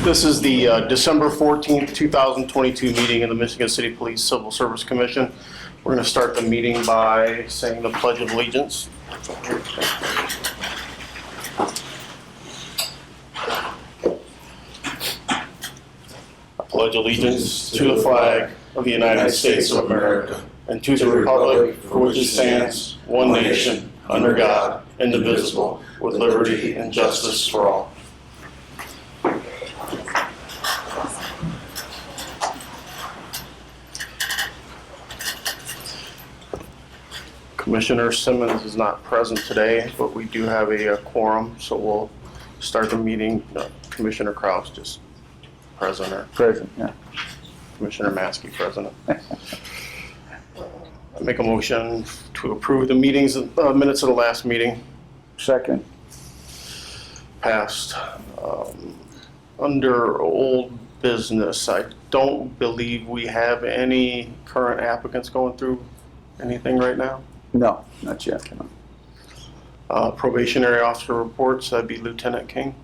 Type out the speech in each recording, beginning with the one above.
This is the December 14th, 2022 meeting of the Michigan City Police Civil Service Commission. We're going to start the meeting by saying the Pledge of Allegiance. I pledge allegiance to the flag of the United States of America and to the republic for which it stands, one nation, under God, indivisible, with liberty and justice for all. Commissioner Simmons is not present today, but we do have a quorum, so we'll start the meeting. Commissioner Kraus just present, or Present, yeah. Commissioner Maskey present. I make a motion to approve the minutes of the last meeting. Second. Passed. Under old business, I don't believe we have any current applicants going through anything right now. No, not yet. No. Probationary officer reports, that'd be Lieutenant King.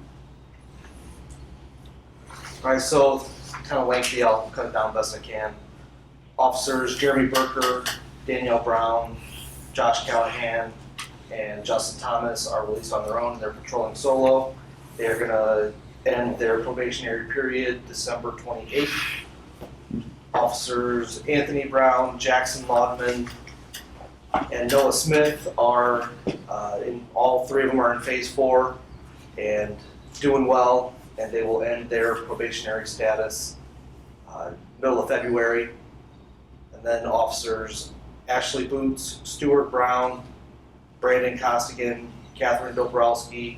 All right, so kind of lengthy, I'll cut it down best I can. Officers Jeremy Berker, Danielle Brown, Josh Callahan, and Justin Thomas are released on their own. They're patrolling solo. They're gonna end their probationary period December 28th. Officers Anthony Brown, Jackson Laudman, and Noah Smith are, all three of them are in phase 4 and doing well, and they will end their probationary status middle of February. And then officers Ashley Boots, Stuart Brown, Brandon Costigan, Catherine Dobrowski,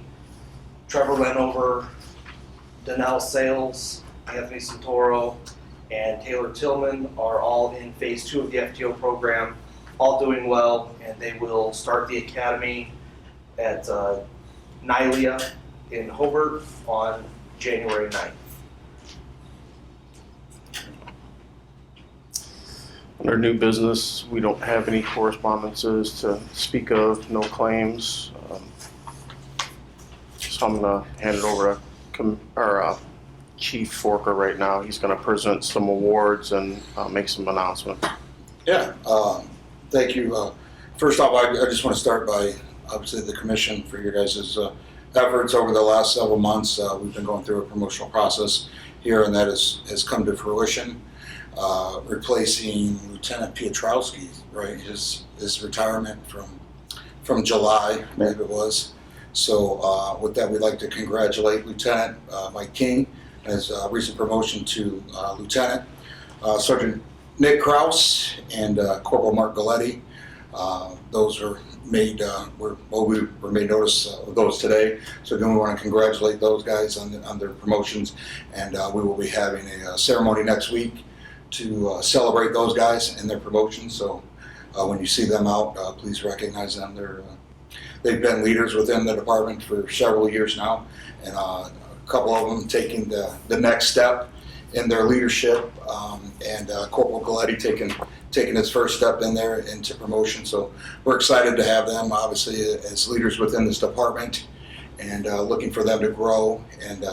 Trevor Lenover, Donnell Sales, Anthony Santoro, and Taylor Tillman are all in phase 2 of the FTO program, all doing well, and they will start the academy at NYLEA in Hobart on January 9th. Under new business, we don't have any correspondences to speak of, no claims. So I'm gonna hand it over to Chief Forker right now. He's gonna present some awards and make some announcements. Yeah, thank you. First off, I just want to start by obviously the commission for your guys' efforts over the last several months. We've been going through a promotional process here, and that has come to fruition. Replacing Lieutenant Piotrowski, right? His retirement from July, I believe it was. So with that, we'd like to congratulate Lieutenant Mike King as a recent promotion to Lieutenant. Sergeant Nick Kraus and Corporal Mark Galletti. Those are made, we were made notice of those today. So again, we want to congratulate those guys on their promotions, and we will be having a ceremony next week to celebrate those guys and their promotions. So when you see them out, please recognize them. They've been leaders within the department for several years now, and a couple of them taking the next step in their leadership, and Corporal Galletti taking his first step in there into promotion. So we're excited to have them, obviously, as leaders within this department, and looking for them to grow and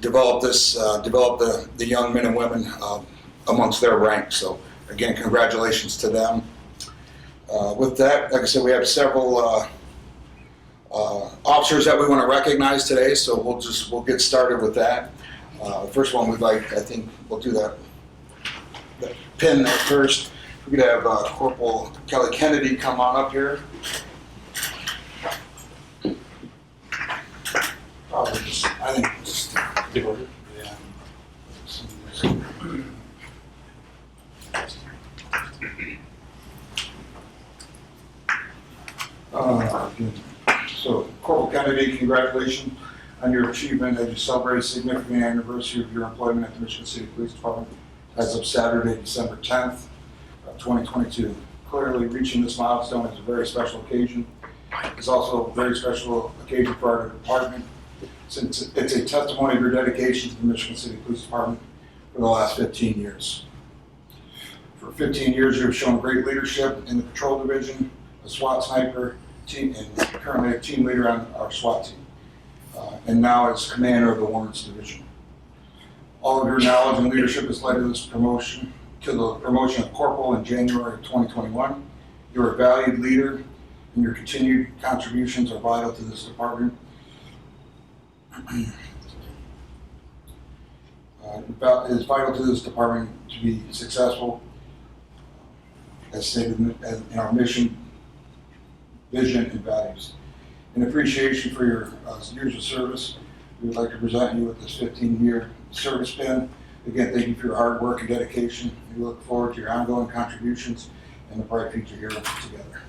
develop the young men and women amongst their ranks. So again, congratulations to them. With that, like I said, we have several officers that we want to recognize today, so we'll get started with that. The first one I think we'll do that pin there first. We could have Corporal Kelly Kennedy come on up here. I think just yeah. So Corporal Kennedy, congratulations on your achievement as you celebrate a significant anniversary of your employment at the Michigan City Police Department as of Saturday, December 10th, 2022. Clearly, reaching this milestone is a very special occasion. It's also a very special occasion for our department, since it's a testimony of your dedication to the Michigan City Police Department for the last 15 years. For 15 years, you have shown great leadership in the patrol division, a SWAT sniper team, and currently a team leader on our SWAT team. And now as commander of the Warrants Division. All of your knowledge and leadership has led to this promotion, to the promotion of corporal in January of 2021. You're a valued leader, and your continued contributions are vital to this department. It is vital to this department to be successful, as stated in our mission, vision, and values. In appreciation for your years of service, we would like to present you with this 15-year service pin. Again, thank you for your hard work and dedication. We look forward to your ongoing contributions and the bright future here together.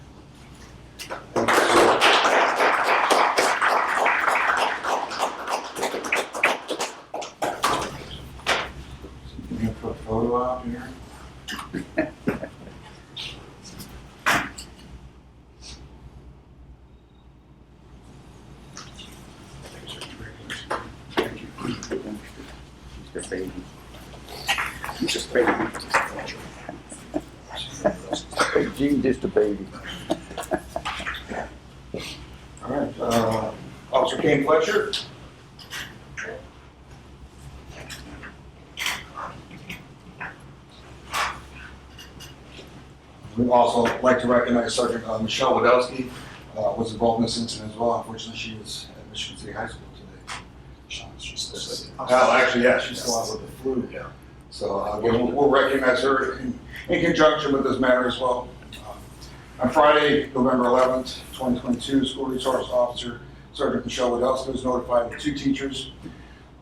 Thank you, sir. I'm going to put a photo out here. Mr. Baby. Just baby. Gene, just a baby. All right, Officer Kane Fletcher. We'd also like to recognize Sergeant Michelle Wadowski, was involved in this incident as well. Unfortunately, she was at Michigan City High School today. Actually, yeah, she's still out with the flu. Yeah. So we'll recognize her in conjunction with this matter as well. On Friday, November 11th, 2022, School Resource Officer Sergeant Michelle Wadowski was notified that 2 teachers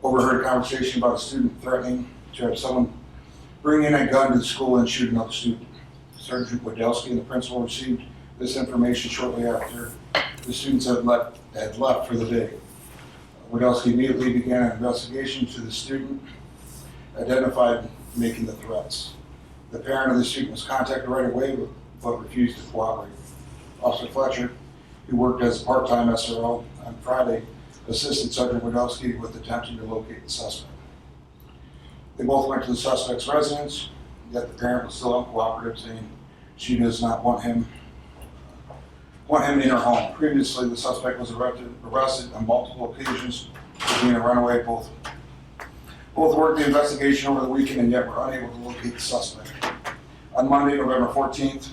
overheard a conversation about a student threatening to have someone bring in a gun to the school and shoot another student. Sergeant Wadowski and the principal received this information shortly after the students had left for the day. Wadowski immediately began an investigation to the student, identified making the threats. The parent of the student was contacted right away, but refused to cooperate. Officer Fletcher, who worked as a part-time SRO on Friday, assisted Sergeant Wadowski with attempting to locate the suspect. They both went to the suspect's residence, yet the parent was still uncooperative, saying she does not want him in her home. Previously, the suspect was arrested on multiple occasions for being a runaway. Both worked the investigation over the weekend and yet were unable to locate the suspect. On Monday, November 14th,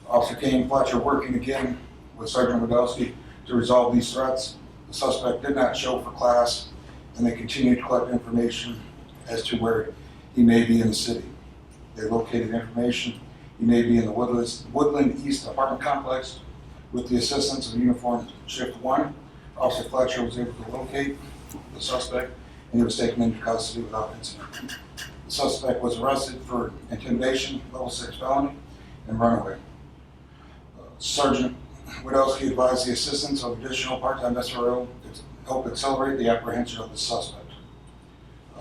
Officer Kane Fletcher, working again with Sergeant Wadowski to resolve these threats. The suspect did not show for class, and they continued to collect information as to where he may be in the city. They located information. He may be in the Woodland East apartment complex. With the assistance of Uniform Shift 1, Officer Fletcher was able to locate the suspect, and he was taken into custody without incident. The suspect was arrested for intimidation, level 6 felony, and runaway. Sergeant Wadowski advised the assistance of additional part-time SRO to help accelerate the apprehension of the suspect.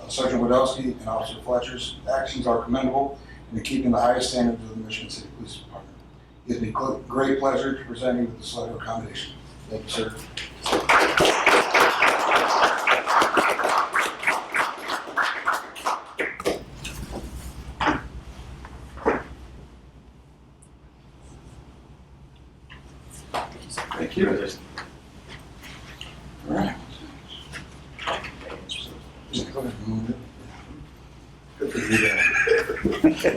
Sergeant Wadowski and Officer Fletcher's actions are commendable in keeping the highest standards of the Michigan City Police Department. It gives me great pleasure to present you with this letter of commendation. Thank you, sir. Thank you. All right. Just go ahead and move it. Good for you there.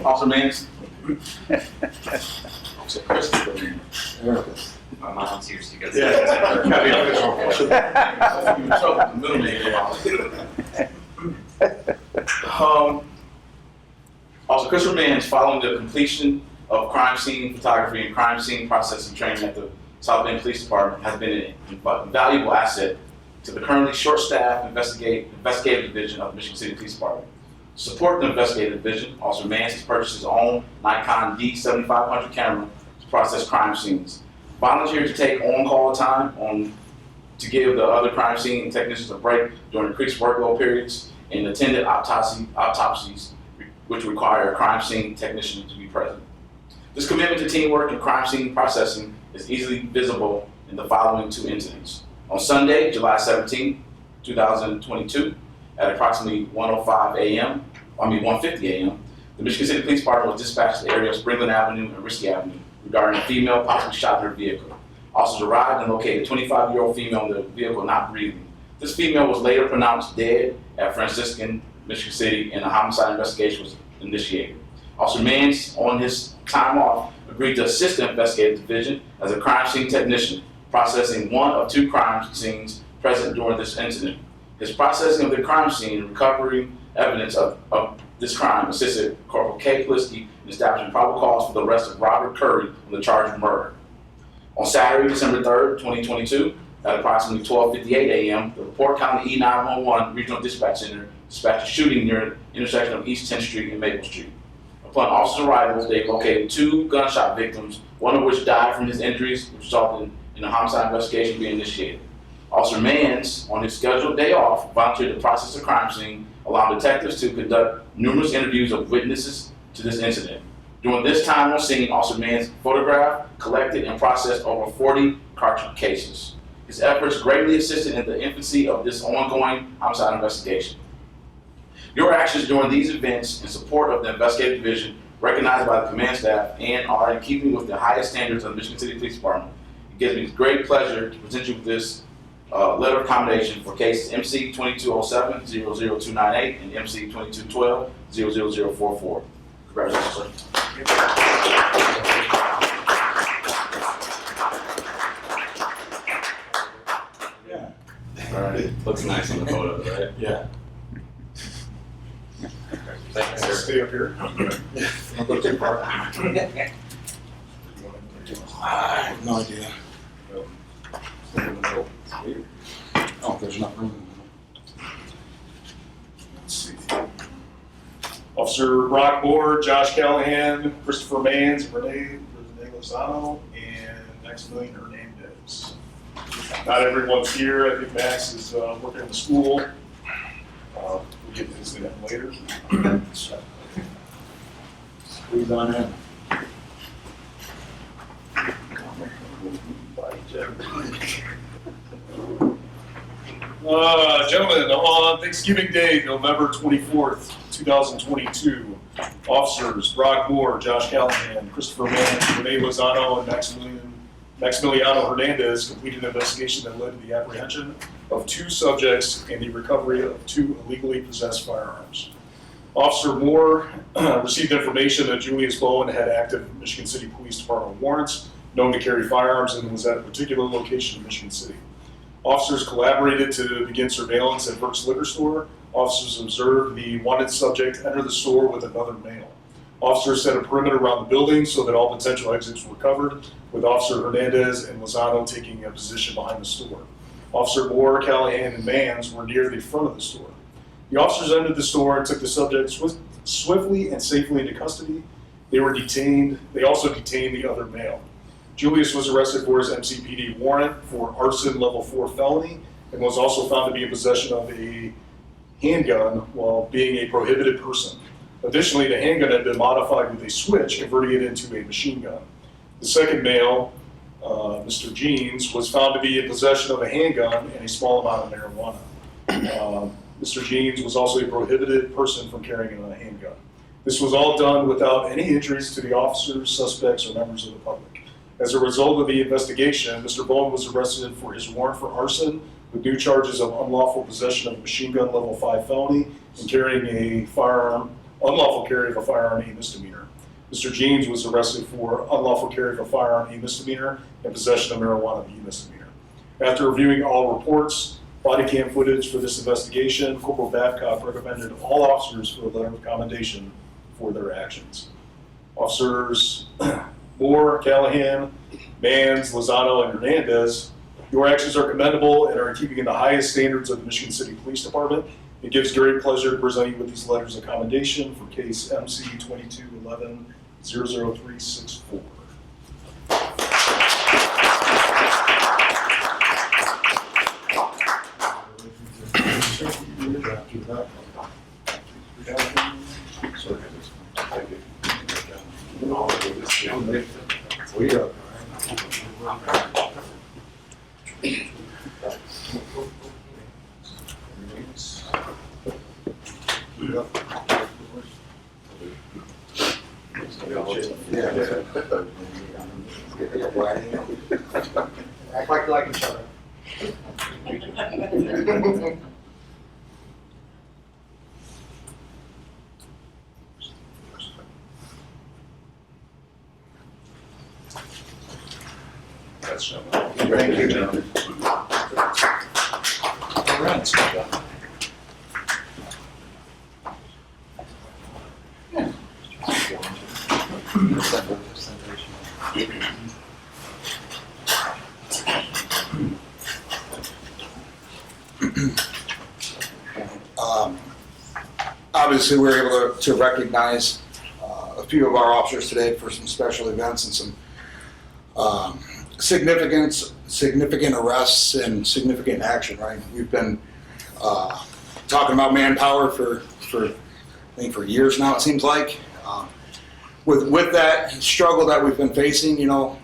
Officer Mannix. Officer Christopher Mannix. There it is. My mom's here, so you guys. Yeah. Gotta be official. You trouble with the middle name. Officer Christopher Mannix, following the completion of crime scene photography and crime scene processing training at the South Bend Police Department, has been an invaluable asset to the currently short-staffed investigative division of the Michigan City Police Department. To support the investigative division, Officer Mannix has purchased his own Nikon D7500 camera to process crime scenes. Volunteered to take on-call time to give the other crime scene technicians a break during increased workload periods, and attended autopsies which require a crime scene technician to be present. This commitment to teamwork and crime scene processing is easily visible in the following 2 incidents. On Sunday, July 17, 2022, at approximately 1:50 a.m., the Michigan City Police Department was dispatched to the area of Springland Avenue and Risky Avenue regarding a female possibly shot in her vehicle. Officers arrived and located a 25-year-old female in the vehicle not breathing. This female was later pronounced dead at Franciscan Michigan City, and a homicide investigation was initiated. Officer Mans, on his time off, agreed to assist the investigative division as a crime scene technician, processing one of 2 crime scenes present during this incident. His processing of the crime scene and recovering evidence of this crime assisted Corporal K. Plisky in establishing probable cause for the arrest of Robert Curry on the charge of murder. On Saturday, December 3rd, 2022, at approximately 12:58 a.m., the LaPorte County E911 Regional Dispatch Center dispatched a shooting near the intersection of East 10th Street and Maple Street. Upon officers' arrival, they located 2 gunshot victims, one of which died from his injuries, which resulted in a homicide investigation being initiated. Officer Mans, on his scheduled day off, volunteered to process the crime scene, allowing detectives to conduct numerous interviews of witnesses to this incident. During this time on scene, Officer Mans photographed, collected, and processed over 40 cartridge cases. His efforts greatly assisted in the infancy of this ongoing homicide investigation. Your actions during these events in support of the investigative division, recognized by the command staff, and are in keeping with the highest standards of the Michigan City Police Department. It gives me great pleasure to present you with this letter of commendation for cases MC 2207-00298 and MC 2212-00044. Congratulations, sir. All right, looks nice on the photo, right? Yeah. Thank you, sir. Stay up here. I have no idea. Oh, there's not room in the middle. Let's see. Officer Brock Moore, Josh Callahan, Christopher Mans, Renee Lozano, and Maximilian Hernandez. Not everyone's here. I think Max is working in the school. We'll get into that later. Squeeze on in. Gentlemen, on Thanksgiving Day, November 24th, 2022, officers Brock Moore, Josh Callahan, Christopher Mans, Renee Lozano, and Maximiliano Hernandez completed an investigation that led to the apprehension of 2 subjects and the recovery of 2 illegally possessed firearms. Officer Moore received information that Julius Bowen had active Michigan City Police Department warrants known to carry firearms and was at a particular location in Michigan City. Officers collaborated to begin surveillance at Burke's Liquor Store. Officers observed the wanted subject enter the store with another male. Officers set a perimeter around the building so that all potential exits were covered, with Officer Hernandez and Lozano taking a position behind the store. Officer Moore, Callahan, and Mans were near the front of the store. The officers entered the store and took the subject swiftly and safely into custody. They also detained the other male. Julius was arrested for his MCPD warrant for arson level 4 felony and was also found to be in possession of a handgun while being a prohibited person. Additionally, the handgun had been modified with a switch, converting it into a machine gun. The second male, Mr. Jeans, was found to be in possession of a handgun and a small amount of marijuana. Mr. Jeans was also a prohibited person from carrying a handgun. This was all done without any injuries to the officers, suspects, or members of the public. As a result of the investigation, Mr. Bowen was arrested for his warrant for arson with new charges of unlawful possession of a machine gun level 5 felony and carrying a firearm, unlawful carry of a firearm, a misdemeanor. Mr. Jeans was arrested for unlawful carry of a firearm, a misdemeanor, and possession of marijuana, a misdemeanor. After reviewing all reports, body cam footage for this investigation, Corporal Babcock recommended all officers for a letter of commendation for their actions. Officers Moore, Callahan, Mans, Lozano, and Hernandez, your actions are commendable and are in keeping in the highest standards of the Michigan City Police Department. It gives great pleasure to present you with these letters of commendation for case MC 2211-00364. Act like you like each other. Congrats, gentlemen. Thank you, gentlemen. All right. Obviously, we were able to recognize a few of our officers today for some special events and some significant arrests and significant action, right? We've been talking about manpower for I think for years now, it seems like. With that struggle that we've been facing, you know,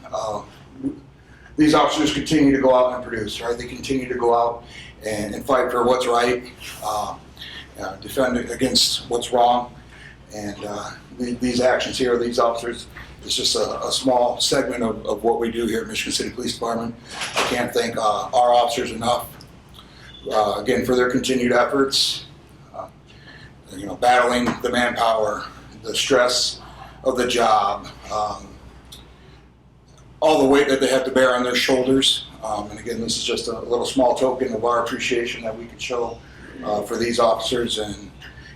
these officers continue to go out and produce, right? They continue to go out and fight for what's right, defend against what's wrong. And these actions here, these officers, it's just a small segment of what we do here at Michigan City Police Department. I can't thank our officers enough, again, for their continued efforts, you know, battling the manpower, the stress of the job, all the weight that they have to bear on their shoulders. And again, this is just a little small token of our appreciation that we can show for these officers and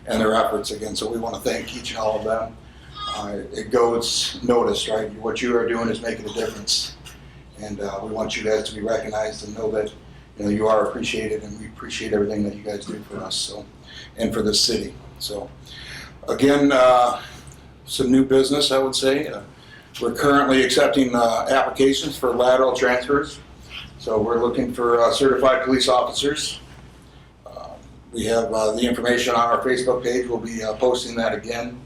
their efforts again. So we want to thank each and all of them. It goes noticed, right? What you are doing is making a difference. And we want you guys to be recognized and know that, you know, you are appreciated, and we appreciate everything that you guys do for us, so, and for this city. So again, some new business, I would say. We're currently accepting applications for lateral transfers. So we're looking for certified police officers. We have the information on our Facebook page. We'll be posting that again,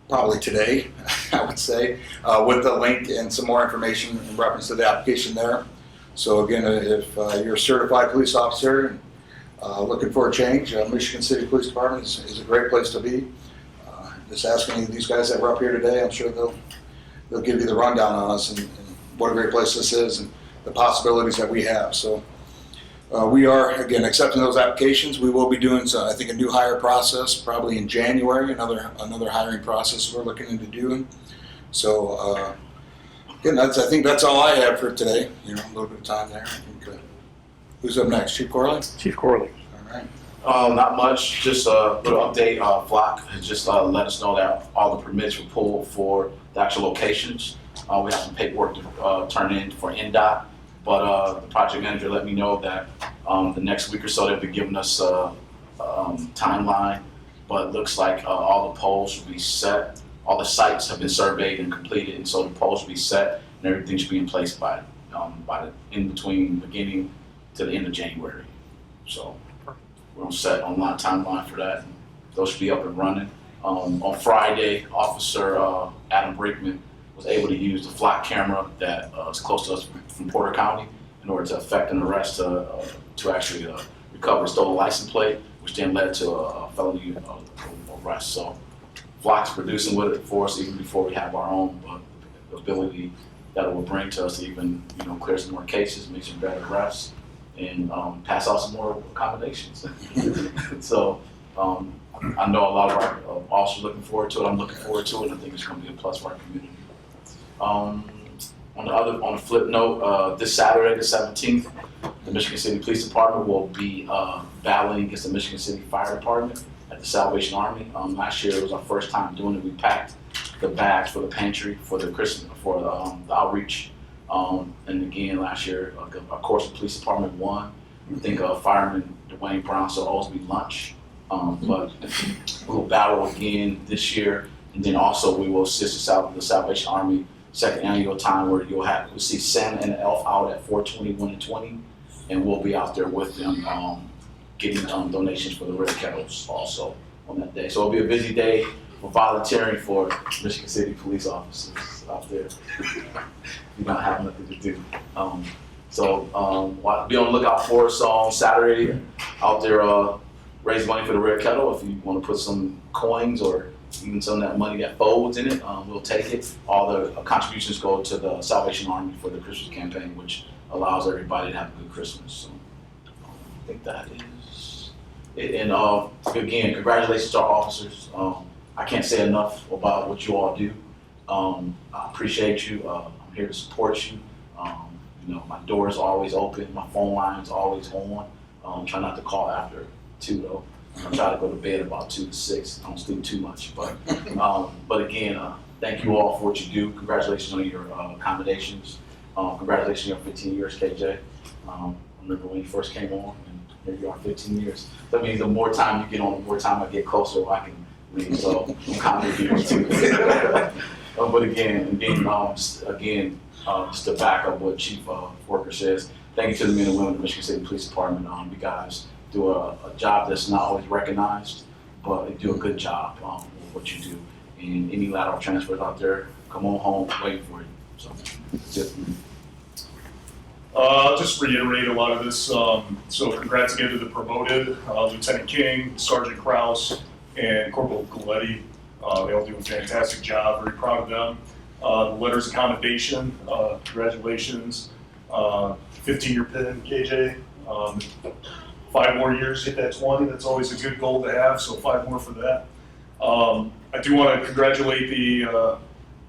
probably today, I would say, with the link and some more information in reference to the application there. So again, if you're a certified police officer and looking for a change, Michigan City Police Department is a great place to be. Just ask any of these guys that were up here today. I'm sure they'll give you the rundown on us and what a great place this is and the possibilities that we have. So we are, again, accepting those applications. We will be doing, I think, a new hire process probably in January, another hiring process we're looking into doing. So again, I think that's all I have for today. You know, a little bit of time there. I think, who's up next? Chief Corley? Chief Corley. All right. Not much, just a little update. Flock has just let us know that all the permits were pulled for the actual locations. We have some paperwork to turn in for NDOT, but the project manager let me know that the next week or so they'll be giving us a timeline, but it looks like all the poles will be set. All the sites have been surveyed and completed, and so the poles will be set and everything should be in place by the in between beginning to the end of January. So we're on set on line timeline for that. Those should be up and running. On Friday, Officer Adam Brickman was able to use the flock camera that is close to us from Porter County in order to effect an arrest to actually recover a stolen license plate, which then led to a felony arrest. So Flock's producing with it for us even before we have our own, but the ability that it will bring to us to even, you know, clear some more cases, make some better arrests, and pass out some more accommodations. So I know a lot of our officers are looking forward to it. I'm looking forward to it, and I think it's going to be a plus for our community. On the flip note, this Saturday, the 17th, the Michigan City Police Department will be battling against the Michigan City Fire Department at the Salvation Army. Last year it was our first time doing it. We packed the bags for the pantry for the Christmas the outreach. And again, last year, of course, the police department won. I think Fireman Dwayne Brown said always be lunch. But we'll battle again this year, and then also we will assist the Salvation Army second annual time where you'll see Santa and the Elf out at 421 and 20, and we'll be out there with them getting donations for the Red Kettles also on that day. So it'll be a busy day for volunteering for Michigan City police officers out there. You don't have nothing to do. So be on the lookout for us on Saturday out there raise money for the Red Kettle. If you want to put some coins or even some of that money that folds in it, we'll take it. All the contributions go to the Salvation Army for the Christmas campaign, which allows everybody to have a good Christmas. So I think that is it. And again, congratulations to our officers. I can't say enough about what you all do. I appreciate you. I'm here to support you. You know, my door is always open, my phone line is always on. Try not to call after 2 though. I try to go to bed about 2 to 6. I don't sleep too much, but again, thank you all for what you do. Congratulations on your accommodations. Congratulations on your 15 years, KJ. I remember when you first came on, and here you are, 15 years. That means the more time you get on, the more time I get closer, I can leave. So I'm kind of here too. But again, just to back up what Chief Worker says, thank you to the men and women of the Michigan State Police Department. You guys do a job that's not always recognized, but you do a good job with what you do. And any lateral transfers out there, come on home, waiting for you. So that's it. I'll just reiterate a lot of this. So congrats again to the promoted, Lieutenant King, Sergeant Kraus, and Corporal Galetti. They all do a fantastic job, very proud of them. The letters of commendation, congratulations. 15-year pin, KJ. 5 more years, hit that 20. That's always a good goal to have, so 5 more for that. I do want to congratulate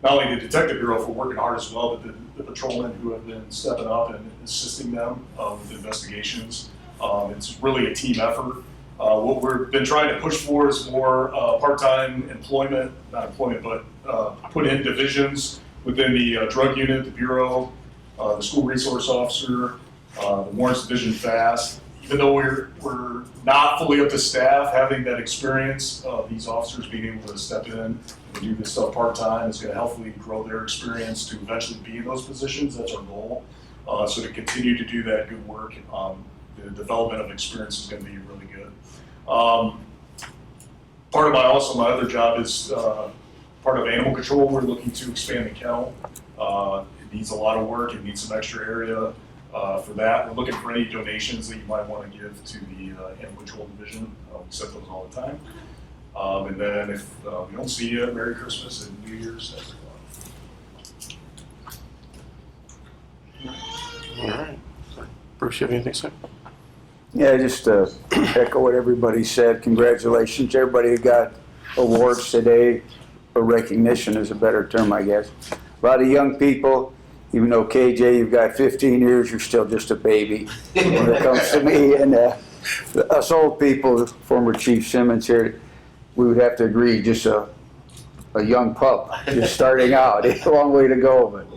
not only the Detective Bureau for working hard as well, but the patrolmen who have been stepping up and assisting them with investigations. It's really a team effort. What we've been trying to push for is more part-time employment, not employment, but put in divisions within the drug unit, the bureau, the school resource officer, the warrants division fast. Even though we're not fully up to staff, having that experience of these officers being able to step in and do this stuff part-time is going to hopefully grow their experience to eventually be in those positions. That's our goal. So to continue to do that good work, the development of experience is going to be really good. Part of my other job is part of animal control. We're looking to expand the kennel. It needs a lot of work. It needs some extra area for that. We're looking for any donations that you might want to give to the animal control division. We accept those all the time. And then if we don't see you, Merry Christmas and New Year's, everyone. All right. Bruce, you have anything to say? Yeah, just to echo what everybody said, congratulations to everybody who got awards today, or recognition is a better term, I guess. A lot of young people, even though KJ, you've got 15 years, you're still just a baby when it comes to me. And us old people, former Chief Simmons here, we would have to agree, just a young pup, just starting out. It's a long way to go, but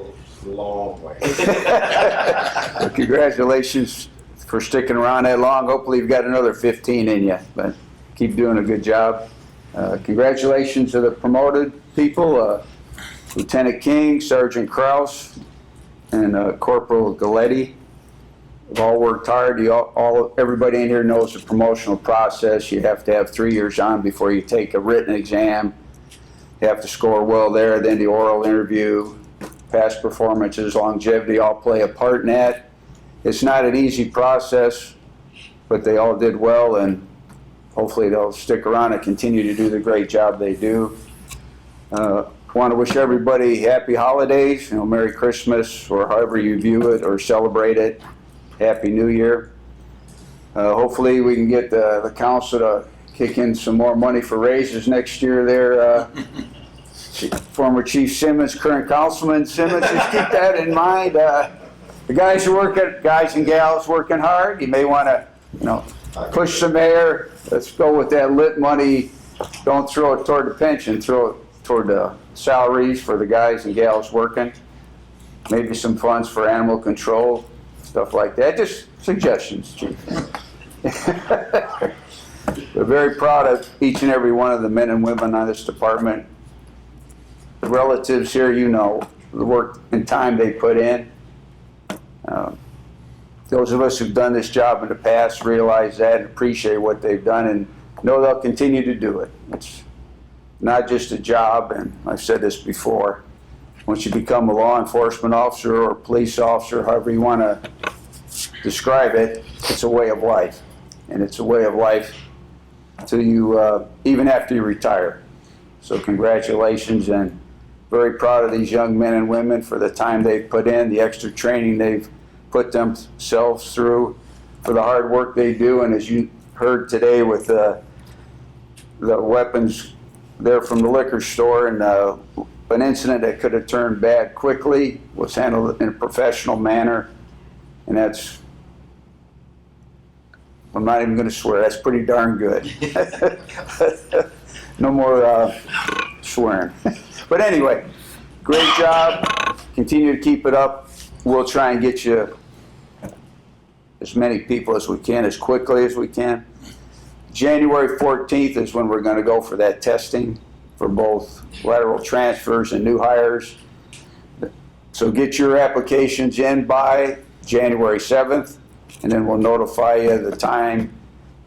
Long way. well, congratulations for sticking around that long. Hopefully you've got another 15 in you, but keep doing a good job. Congratulations to the promoted people, Lieutenant King, Sergeant Kraus, and Corporal Galetti. You've all worked hard. Everybody in here knows the promotional process. You have to have 3 years on before you take a written exam. You have to score well there, then the oral interview, past performances, longevity all play a part in that. It's not an easy process, but they all did well, and hopefully they'll stick around and continue to do the great job they do. Want to wish everybody happy holidays, Merry Christmas, or however you view it or celebrate it. Happy New Year. Hopefully we can get the council to kick in some more money for raises next year there. Former Chief Simmons, current Councilman Simmons, just keep that in mind. The guys and gals working hard, you may want to, push the mayor. Let's go with that lit money. Don't throw it toward the pension, throw it toward the salaries for the guys and gals working. Maybe some funds for animal control, stuff like that. Just suggestions, Chief. We're very proud of each and every one of the men and women on this department. The relatives here, the work and time they put in. Those of us who've done this job in the past realize that and appreciate what they've done and know they'll continue to do it. It's not just a job, and I've said this before, once you become a law enforcement officer or a police officer, however you want to describe it, it's a way of life. And it's a way of life till you, even after you retire. So congratulations, and very proud of these young men and women for the time they've put in, the extra training they've put themselves through, for the hard work they do. And as you heard today with the weapons there from the liquor store, and an incident that could have turned bad quickly was handled in a professional manner. And that's, I'm not even gonna swear, that's pretty darn good. No more swearing. But anyway, great job. Continue to keep it up. We'll try and get you as many people as we can, as quickly as we can. January 14th is when we're going to go for that testing for both lateral transfers and new hires. So get your applications in by January 7th, and then we'll notify you the time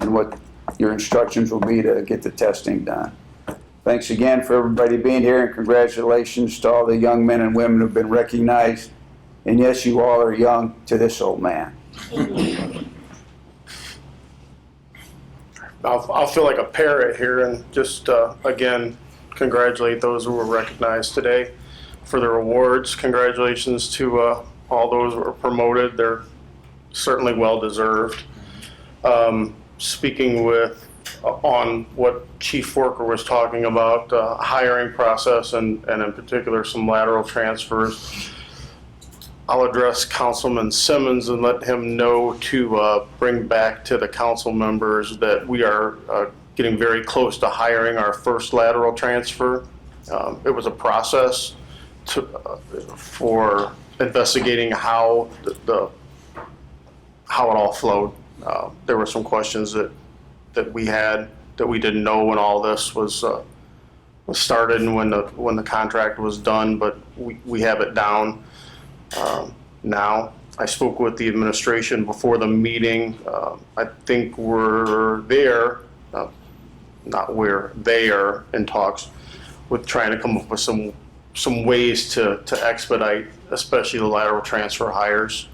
and what your instructions will be to get the testing done. Thanks again for everybody being here, and congratulations to all the young men and women who've been recognized. And yes, you all are young to this old man. I'll feel like a parrot here and just, again, congratulate those who were recognized today for their awards. Congratulations to all those who were promoted. They're certainly well-deserved. Speaking on what Chief Forker was talking about, hiring process and in particular some lateral transfers, I'll address Councilman Simmons and let him know to bring back to the council members that we are getting very close to hiring our first lateral transfer. It was a process for investigating how how it all flowed. There were some questions that we had that we didn't know when all this was started and when the contract was done, but we have it down. Now, I spoke with the administration before the meeting. I think we're there, they are in talks with trying to come up with some ways to expedite, especially the lateral transfer hires.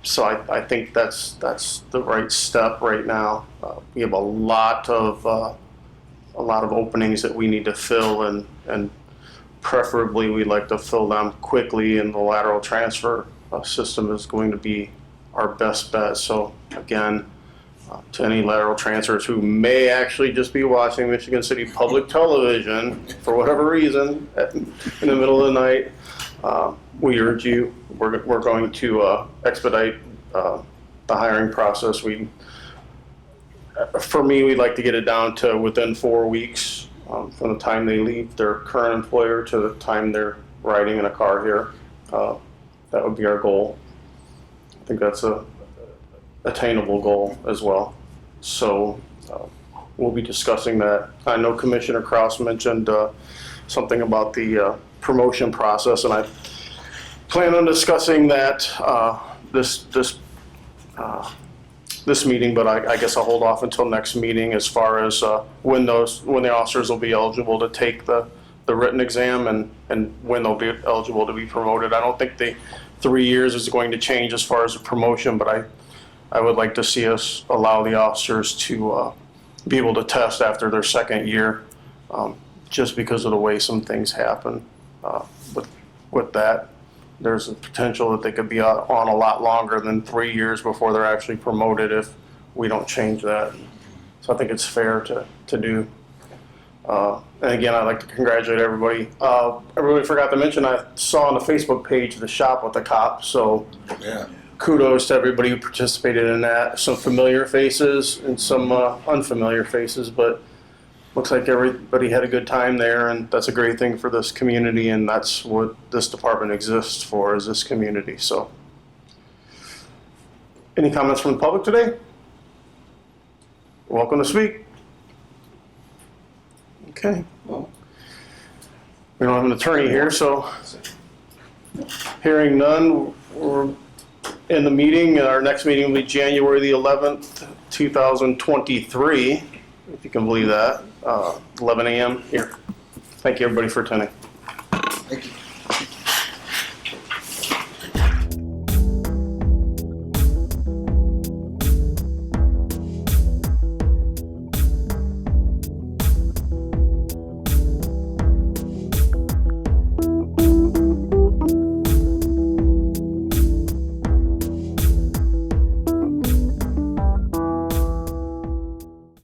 So I think that's the right step right now. We have a lot of openings that we need to fill, and preferably we'd like to fill them quickly, and the lateral transfer system is going to be our best bet. So again, to any lateral transfers who may actually just be watching Michigan City Public Television for whatever reason in the middle of the night, we urge you, we're going to expedite the hiring process. For me, we'd like to get it down to within 4 weeks. From the time they leave their current employer to the time they're riding in a car here. That would be our goal. I think that's a attainable goal as well. So we'll be discussing that. I know Commissioner Kraus mentioned something about the promotion process, and I plan on discussing that this meeting, but I guess I'll hold off until next meeting as far as when the officers will be eligible to take the written exam and when they'll be eligible to be promoted. I don't think the 3 years is going to change as far as the promotion, but I would like to see us allow the officers to be able to test after their second year, just because of the way some things happen with that. There's a potential that they could be on a lot longer than 3 years before they're actually promoted if we don't change that. So I think it's fair to do. And again, I'd like to congratulate everybody. I really forgot to mention, I saw on the Facebook page the Shop with the Cop, so Yeah. kudos to everybody who participated in that. Some familiar faces and some unfamiliar faces, but looks like everybody had a good time there, and that's a great thing for this community, and that's what this department exists for, is this community. So, any comments from the public today? Welcome to speak. Okay. Well, we don't have an attorney here, so hearing none, we're in the meeting. Our next meeting will be January the 11th, 2023, if you can believe that. 11 a.m. here. Thank you, everybody, for attending. Thank you.